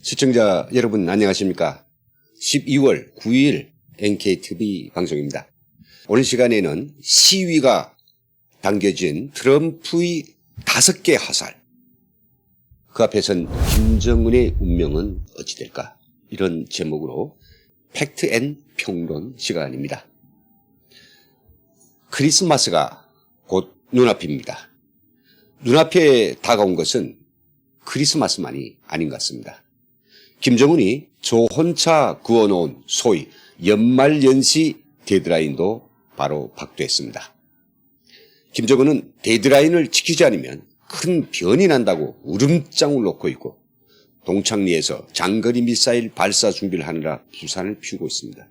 시청자 여러분 안녕하십니까? 12월 9일 NKTV 방송입니다. 오늘 시간에는 시위가 당겨진 트럼프의 5개 화살, 그 앞에선 김정은의 운명은 어찌 될까? 이런 제목으로 팩트 앤 평론 시간입니다. 크리스마스가 곧 눈앞입니다. 눈앞에 다가온 것은 크리스마스만이 아닌 것 같습니다. 김정은이 저 혼자 그어놓은 소위 연말연시 데드라인도 바로 박도했습니다. 김정은은 데드라인을 지키지 않으면 큰 변이 난다고 울음장을 놓고 있고 동창리에서 장거리 미사일 발사 준비를 하느라 부산을 피우고 있습니다.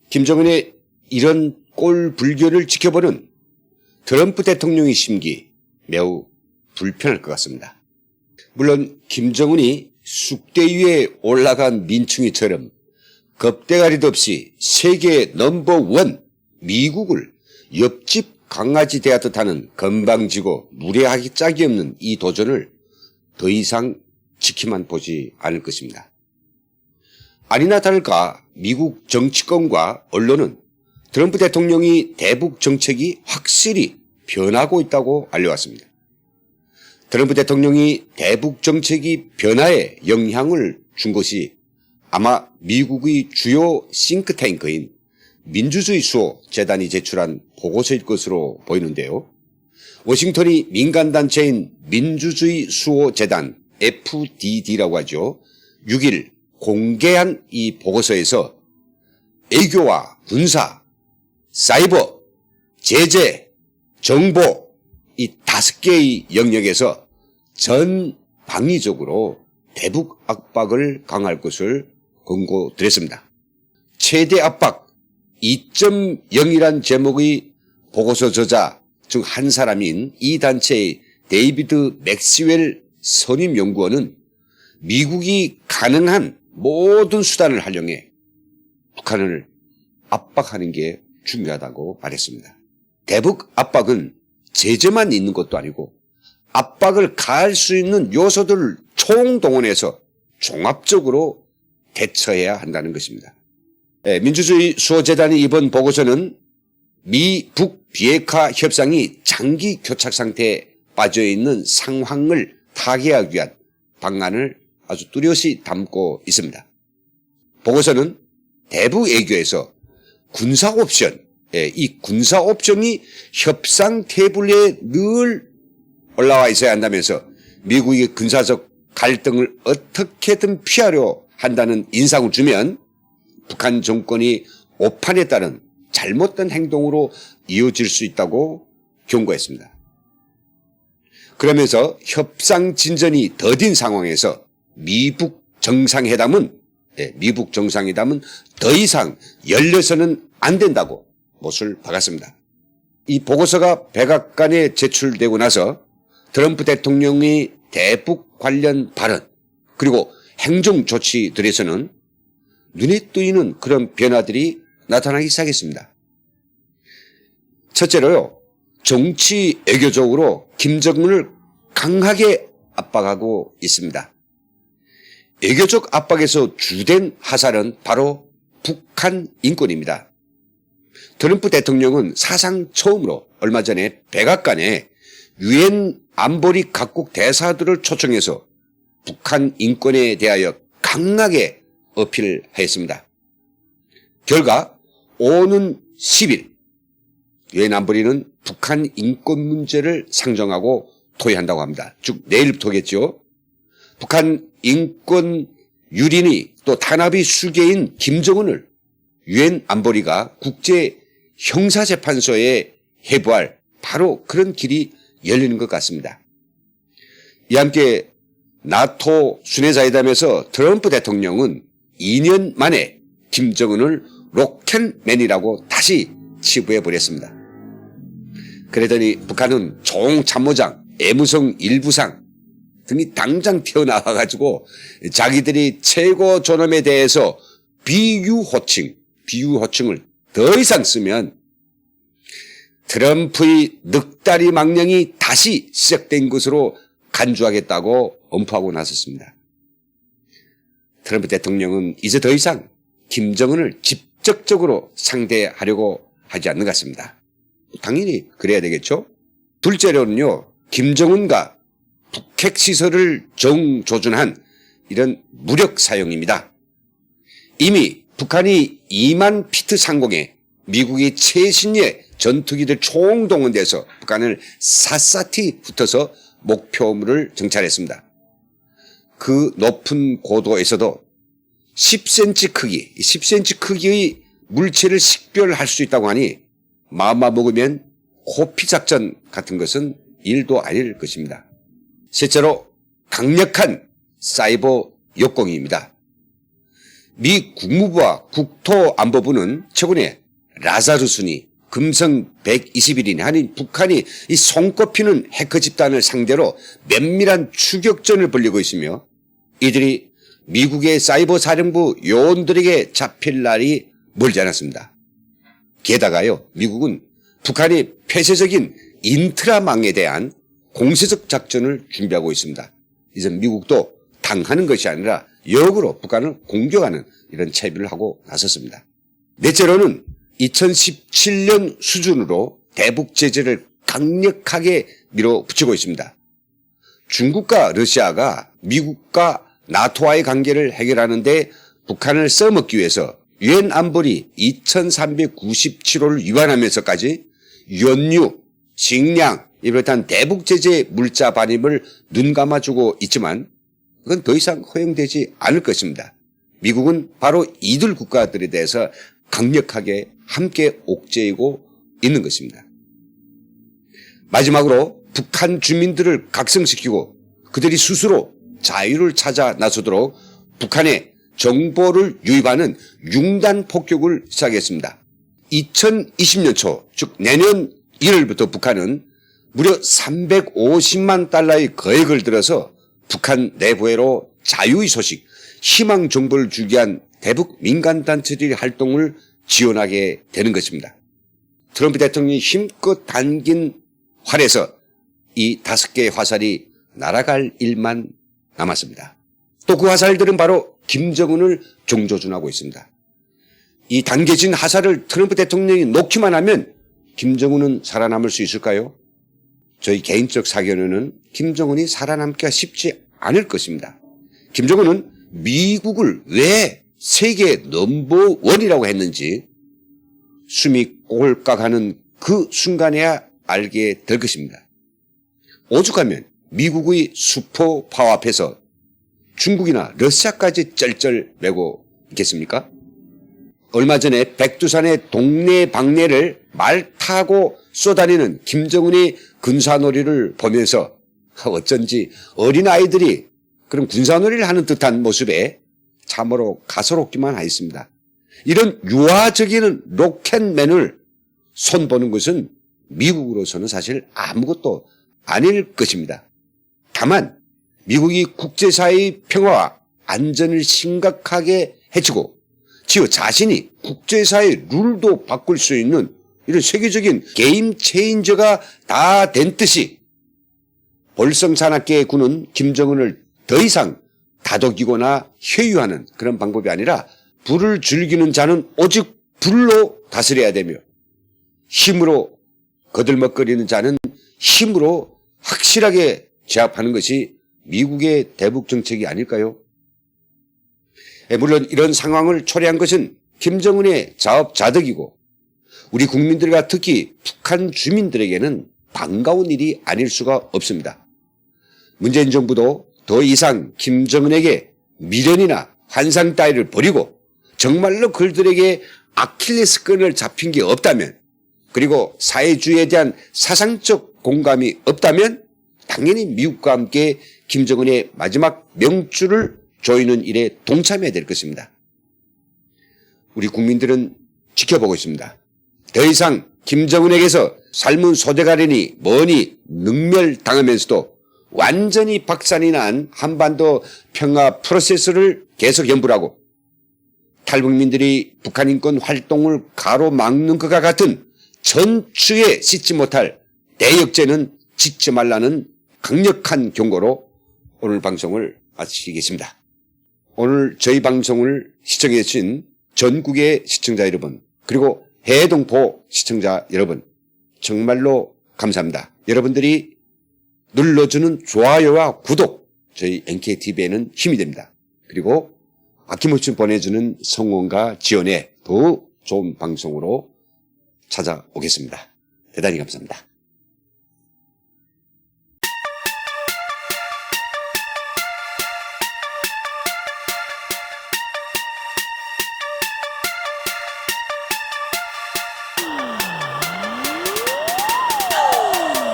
김정은의 이런 꼴불견을 지켜보는 트럼프 대통령의 심기 매우 불편할 것 같습니다. 물론 김정은이 쑥대 위에 올라간 민충이처럼 겁대가리도 없이 세계 넘버원 미국을 옆집 강아지 대하듯 하는 건방지고 무례하기 짝이 없는 이 도전을 더 이상 지키만 보지 않을 것입니다. 아니나 다를까 미국 정치권과 언론은 트럼프 대통령이 대북 정책이 확실히 변하고 있다고 알려왔습니다. 트럼프 대통령이 대북 정책이 변화에 영향을 준 것이 아마 미국의 주요 싱크탱크인 민주주의 수호 재단이 제출한 보고서일 것으로 보이는데요. 워싱턴이 민간단체인 민주주의 수호 재단 FDD라고 하죠. 6일 공개한 이 보고서에서 외교와 군사, 사이버, 제재, 정보 이 5개의 영역에서 전 방위적으로 대북 압박을 강화할 것을 권고드렸습니다. 최대 압박 2.0이란 제목의 보고서 저자 중 한 사람인 이 단체의 데이비드 맥스웰 선임연구원은 미국이 가능한 모든 수단을 활용해 북한을 압박하는 게 중요하다고 말했습니다. 대북 압박은 제재만 있는 것도 아니고 압박을 가할 수 있는 요소들을 총동원해서 종합적으로 대처해야 한다는 것입니다. 민주주의 수호재단의 이번 보고서는 미북 비핵화 협상이 장기 교착 상태에 빠져있는 상황을 타개하기 위한 방안을 아주 뚜렷이 담고 있습니다. 보고서는 대북 외교에서 군사 옵션, 이 군사 옵션이 협상 테이블에 늘 올라와 있어야 한다면서 미국의 군사적 갈등을 어떻게든 피하려 한다는 인상을 주면 북한 정권이 오판에 따른 잘못된 행동으로 이어질 수 있다고 경고했습니다. 그러면서 협상 진전이 더딘 상황에서 미북 정상회담은 더 이상 열려서는 안 된다고 못을 박았습니다. 이 보고서가 백악관에 제출되고 나서 트럼프 대통령의 대북 관련 발언 그리고 행정 조치들에서는 눈에 띄는 그런 변화들이 나타나기 시작했습니다. 첫째로요, 정치 외교적으로 김정은을 강하게 압박하고 있습니다. 외교적 압박에서 주된 화살은 바로 북한 인권입니다. 트럼프 대통령은 사상 처음으로 얼마 전에 백악관에 유엔 안보리 각국 대사들을 초청해서 북한 인권에 대하여 강하게 어필했습니다. 결과 오는 10일 유엔 안보리는 북한 인권 문제를 상정하고 토의한다고 합니다. 즉 내일부터겠죠. 북한 인권 유린이 또 탄압의 수괴인 김정은을 유엔 안보리가 국제 형사재판소에 회부할 바로 그런 길이 열리는 것 같습니다. 이와 함께 나토 순회자회담에서 트럼프 대통령은 2년 만에 김정은을 로켓맨이라고 다시 치부해버렸습니다. 그러더니 북한은 총참모장, 애무성 일부상 등이 당장 튀어나와가지고 자기들이 최고 존엄에 대해서 비유호칭을 더 이상 쓰면 트럼프의 늑다리 망령이 다시 시작된 것으로 간주하겠다고 엄포하고 나섰습니다. 트럼프 대통령은 이제 더 이상 김정은을 직접적으로 상대하려고 하지 않는 것 같습니다. 당연히 그래야 되겠죠. 둘째로는요, 김정은과 북핵시설을 정조준한 이런 무력 사용입니다. 이미 북한이 2만 피트 상공에 미국이 최신의 전투기들 총동원돼서 북한을 샅샅이 훑어서 목표물을 정찰했습니다. 그 높은 고도에서도 10cm 크기, 10cm 크기의 물체를 식별할 수 있다고 하니 마음만 먹으면 호피작전 같은 것은 일도 아닐 것입니다. 셋째로 강력한 사이버 역공입니다. 미 국무부와 국토안보부는 최근에 라자루스니 금성 121이니 하는 북한이 이 손꼽히는 해커 집단을 상대로 면밀한 추격전을 벌이고 있으며 이들이 미국의 사이버 사령부 요원들에게 잡힐 날이 멀지 않았습니다. 게다가요, 미국은 북한이 폐쇄적인 인트라망에 대한 공세적 작전을 준비하고 있습니다. 이제 미국도 당하는 것이 아니라 역으로 북한을 공격하는 이런 채비를 하고 나섰습니다. 넷째로는 2017년 수준으로 대북 제재를 강력하게 밀어붙이고 있습니다. 중국과 러시아가 미국과 나토와의 관계를 해결하는 데 북한을 써먹기 위해서 유엔 안보리 2397호를 위반하면서까지 연유, 식량, 이렇듯한 대북 제재 물자 반입을 눈 감아주고 있지만 그건 더 이상 허용되지 않을 것입니다. 미국은 바로 이들 국가들에 대해서 강력하게 함께 옥죄이고 있는 것입니다. 마지막으로 북한 주민들을 각성시키고 그들이 스스로 자유를 찾아 나서도록 북한의 정보를 유입하는 융단 폭격을 시작했습니다. 2020년 초, 즉 내년 1월부터 북한은 무려 350만 달러의 거액을 들어서 북한 내부회로 자유의 소식, 희망 정보를 주기 위한 대북 민간단체들의 활동을 지원하게 되는 것입니다. 트럼프 대통령이 힘껏 당긴 활에서 이 5개의 화살이 날아갈 일만 남았습니다. 또 그 화살들은 바로 김정은을 정조준하고 있습니다. 이 당겨진 화살을 트럼프 대통령이 놓기만 하면 김정은은 살아남을 수 있을까요? 저희 개인적 사견에는 김정은이 살아남기가 쉽지 않을 것입니다. 김정은은 미국을 왜 세계 넘버원이라고 했는지 숨이 꼴깍하는 그 순간에야 알게 될 것입니다. 오죽하면 미국의 슈퍼 파워 앞에서 중국이나 러시아까지 쩔쩔매고 있겠습니까? 얼마 전에 백두산의 동네방네를 말 타고 쏘다니는 김정은의 군사놀이를 보면서 어쩐지 어린아이들이 그런 군사놀이를 하는 듯한 모습에 참으로 가소롭기만 하였습니다. 이런 유아적인 로켓맨을 손보는 것은 미국으로서는 사실 아무것도 아닐 것입니다. 다만 미국이 국제사회의 평화와 안전을 심각하게 해치고 지어 자신이 국제사회의 룰도 바꿀 수 있는 이런 세계적인 게임 체인저가 다 된 듯이 볼성사납게 구는 김정은을 더 이상 다독이거나 회유하는 그런 방법이 아니라 불을 즐기는 자는 오직 불로 다스려야 되며 힘으로 거들먹거리는 자는 힘으로 확실하게 제압하는 것이 미국의 대북 정책이 아닐까요? 물론 이런 상황을 초래한 것은 김정은의 자업자득이고 우리 국민들과 특히 북한 주민들에게는 반가운 일이 아닐 수가 없습니다. 문재인 정부도 더 이상 김정은에게 미련이나 환상 따위를 버리고 정말로 그들에게 아킬레스건을 잡힌 게 없다면 그리고 사회주의에 대한 사상적 공감이 없다면 당연히 미국과 함께 김정은의 마지막 명줄을 조이는 일에 동참해야 될 것입니다. 우리 국민들은 지켜보고 있습니다. 더 이상 김정은에게서 삶은 소대가리니 뭐니 능멸당하면서도 완전히 박산이 난 한반도 평화 프로세스를 계속 연불하고 탈북민들이 북한 인권 활동을 가로막는 것과 같은 전추에 씻지 못할 대역죄는 짓지 말라는 강력한 경고로 오늘 방송을 마치겠습니다. 오늘 저희 방송을 시청해 주신 전국의 시청자 여러분, 그리고 해동포 시청자 여러분, 정말로 감사합니다. 여러분들이 눌러주는 좋아요와 구독, 저희 NKTV에는 힘이 됩니다. 그리고 아낌없이 보내주는 성원과 지원에 더욱 좋은 방송으로 찾아오겠습니다. 대단히 감사합니다.